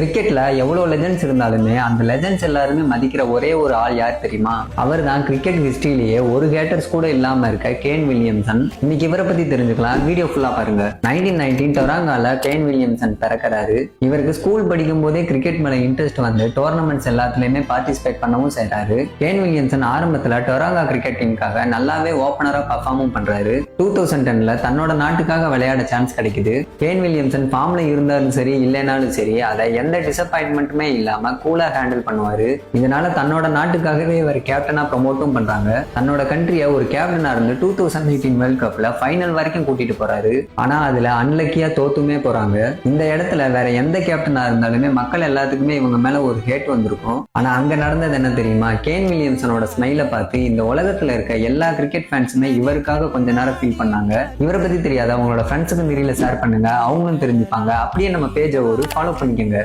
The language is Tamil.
கிரிக்கெட்ல எவ்வளவு லெஜெண்ட்ஸ் இருந்தாலுமே அந்த லெஜெண்ட்ஸ் எல்லாருமே மதிக்கிற ஒரே ஒரு ஆள் யார் தெரியுமா? அவர் தான் கிரிக்கெட் ஹிஸ்டரியிலேயே ஒரு ஹேட்டர்ஸ் கூட இல்லாம இருக்க கேன் வில்லியம்சன். இன்னைக்கு இவரை பத்தி தெரிஞ்சுக்கலாம், வீடியோ ஃபுல்லா பாருங்க. 1919 டொராங்கோல கேன் வில்லியம்சன் பிறக்கிறாரு. இவருக்கு ஸ்கூல் படிக்கும் போதே கிரிக்கெட் மேல இன்ட்ரெஸ்ட் வந்து டோர்னமெண்ட்ஸ் எல்லாத்துலயுமே பார்ட்டிசிபேட் பண்ணவும் செய்யறாரு. கேன் வில்லியம்சன் ஆரம்பத்துல டொராங்கோ கிரிக்கெட் டீமுக்காக நல்லாவே ஓபனரா பர்ஃபார்மும் பண்றாரு. 2010ல தன்னோட நாட்டுக்காக விளையாட சான்ஸ் கிடைக்குது. கேன் வில்லியம்சன் ஃபார்ம்ல இருந்தாலும் சரி இல்லைனாலும் சரி அதை எந்த டிசப்பாயின்மெண்ட்டுமே இல்லாம கூலா ஹேண்டில் பண்ணுவாரு. இதனால தன்னோட நாட்டுக்காகவே இவர் கேப்டனா ப்ரமோட்டும் பண்றாங்க. தன்னோட கண்ட்ரியை ஒரு கேப்டனா இருந்து 2018 வேர்ல்ட் கப்ல ஃபைனல் வரைக்கும் கூட்டிட்டு போறாரு. ஆனா அதுல அன்லக்கியா தோத்துமே போறாங்க. இந்த இடத்துல வேற எந்த கேப்டனா இருந்தாலுமே மக்கள் எல்லாத்துக்குமே இவங்க மேல ஒரு ஹேட் வந்திருக்கும். ஆனா அங்க நடந்தது என்ன தெரியுமா? கேன் வில்லியம்சனோட ஸ்மைலை பார்த்து இந்த உலகத்துல இருக்க எல்லா கிரிக்கெட் ஃபேன்ஸுமே இவருக்காக கொஞ்ச நேரம் ஃபீல் பண்ணாங்க. இவரை பத்தி தெரியாத உங்களோட ஃப்ரெண்ட்ஸுக்கு தெரியல ஷேர் பண்ணுங்க, அவங்களும் தெரிஞ்சுப்பாங்க. அப்படியே நம்ம பேஜை ஒரு ஃபாலோ பண்ணிக்கோங்க.